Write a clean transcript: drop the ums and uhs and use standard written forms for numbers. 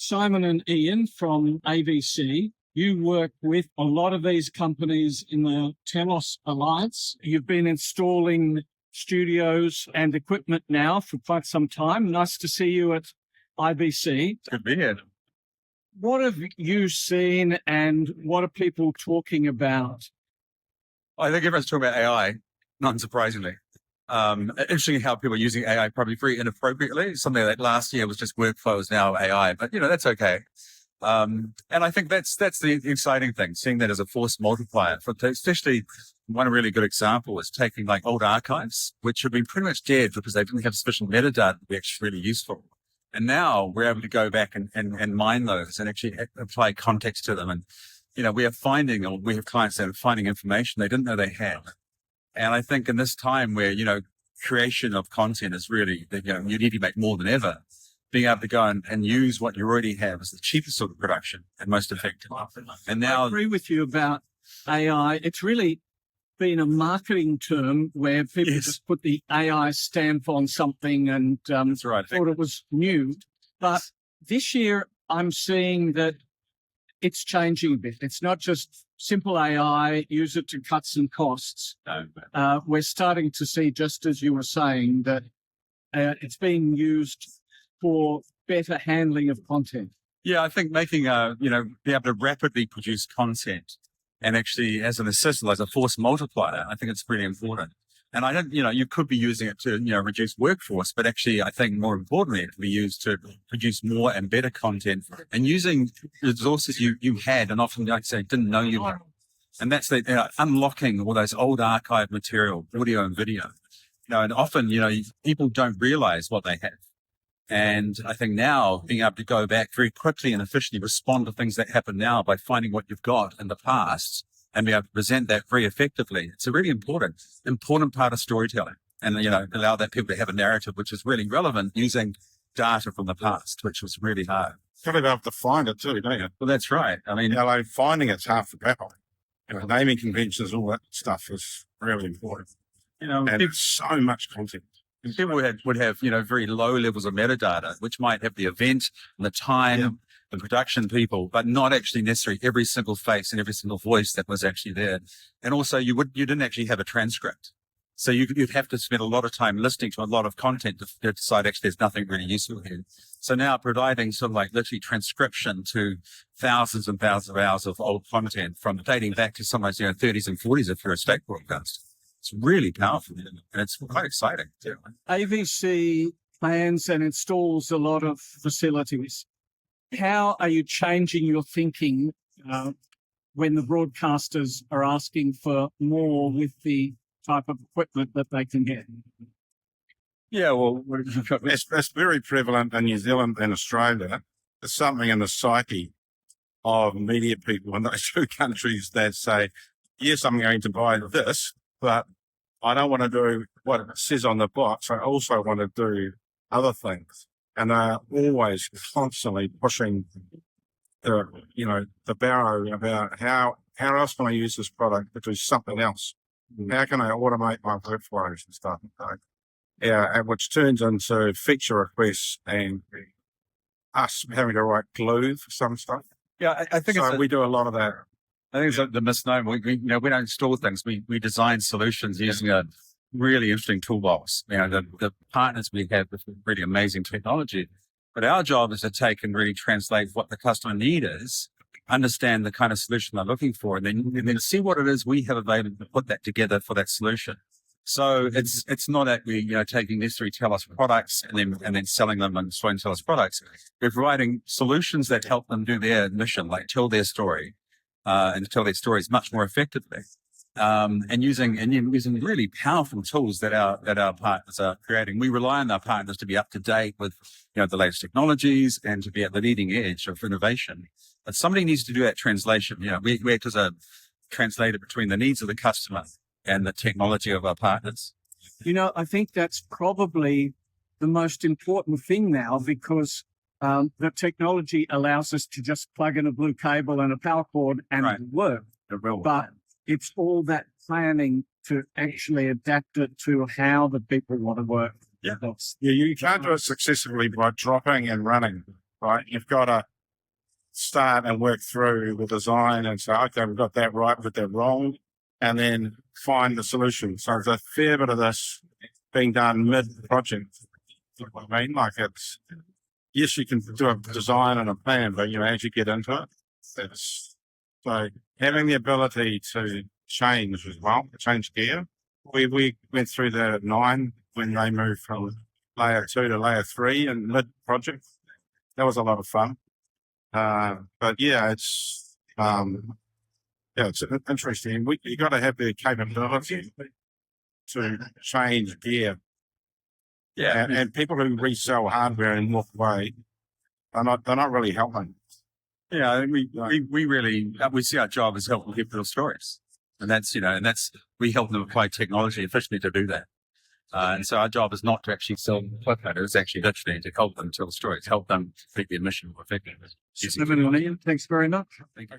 Simon and Ian from AVC. You work with a lot of these companies in the Telos Alliance. You've been installing studios and equipment now for quite some time. Nice to see you at IBC. Good to be here. What have you seen and what are people talking about? I think everyone's talking about AI, not surprisingly. Interesting how people are using AI probably very inappropriately. Something that last year was just workflow is now AI, but that's okay. And I think that's the exciting thing, seeing that as a force multiplier. Especially one really good example is taking like old archives, which have been pretty much dead because they didn't have sufficient metadata to be actually really useful. And now we're able to go back and mine those and actually apply context to them. And, we have clients that are finding information they didn't know they had. And I think in this time where, creation of content is really, you need to make more than ever, being able to go and use what you already have is the cheapest sort of production and most effective. And now I agree with you about AI. It's really been a marketing term where people just put the AI stamp on something and that's right. thought it was new. But this year I'm seeing that it's changing a bit. It's not just simple AI, use it to cut some costs. No. We're starting to see, just as you were saying, that it's being used for better handling of content. Yeah, I think making, be able to rapidly produce content and actually as an assistant, as a force multiplier, I think it's pretty important. And I don't, you could be using it to, reduce workforce, but actually I think more importantly, it can be used to produce more and better content and using resources you had and often, like I say, didn't know you had. And that's unlocking all those old archive material, audio and video. And often, people don't realize what they have. And I think now being able to go back very quickly and efficiently respond to things that happen now by finding what you've got in the past and be able to present that very effectively. It's a really important part of storytelling and, allow that people to have a narrative which is really relevant using data from the past, which was really hard. Got to be able to find it too, don't you? Well, that's right. I mean, finding it's half the battle. Naming conventions, all that stuff is really important. And there's so much content. People would have, very low levels of metadata, which might have the event and the time, the production people, but not actually necessarily every single face and every single voice that was actually there. And also you didn't actually have a transcript. So you'd have to spend a lot of time listening to a lot of content to decide actually there's nothing really useful here. So now providing sort of like literally transcription to thousands and thousands of hours of old content from dating back to sometimes, 30s and 40s if you're a state broadcast. It's really powerful and it's quite exciting too. AVC plans and installs a lot of facilities. How are you changing your thinking when the broadcasters are asking for more with the type of equipment that they can get? Yeah, well, it's very prevalent in New Zealand and Australia. There's something in the psyche of media people in those two countries that say, yes, I'm going to buy this, but I don't want to do what it says on the box. I also want to do other things. And they're always constantly pushing the barrow about how else can I use this product to do something else? How can I automate my workflows and stuff? And which turns into feature requests and us having to write glue for some stuff. Yeah, I think we do a lot of that. I think it's the misnomer. We don't install things. We design solutions using a really interesting toolbox. The partners we have with really amazing technology. But our job is to take and really translate what the customer need is, understand the kind of solution they're looking for, and then see what it is we have available to put that together for that solution. So it's not that we taking necessarily Telos products and then selling them and selling Telos products. We're providing solutions that help them do their mission, like tell their story. And tell their stories much more effectively, and using really powerful tools that our partners are creating. We rely on our partners to be up to date with the latest technologies and to be at the leading edge of innovation. But somebody needs to do that translation. We act as a translator between the needs of the customer and the technology of our partners. I think that's probably the most important thing now because the technology allows us to just plug in a blue cable and a power cord and it work. But it's all that planning to actually adapt it to how the people want to work. Yeah, you can't do it successfully by dropping and running, right? You've got to start and work through the design and say, okay, we've got that right, we've got that wrong, and then find the solution. So there's a fair bit of this being done mid-project. You know what I mean? Like it's, yes, you can do a design and a plan, but as you get into it, it's so having the ability to change as well, change gear. We went through that at 9 when they moved from layer 2 to layer 3 in mid-project. That was a lot of fun. But yeah, it's interesting. You got to have the capability to change gear. Yeah. And people who resell hardware and walk away, they're not really helping. Yeah, I think we see our job as helping people tell stories. And that's we help them apply technology efficiently to do that. And so our job is not to actually sell cliffhanger, it's actually literally to help them tell stories, help them complete their mission more effectively. Stephen and Ian, thanks very much. Thank you.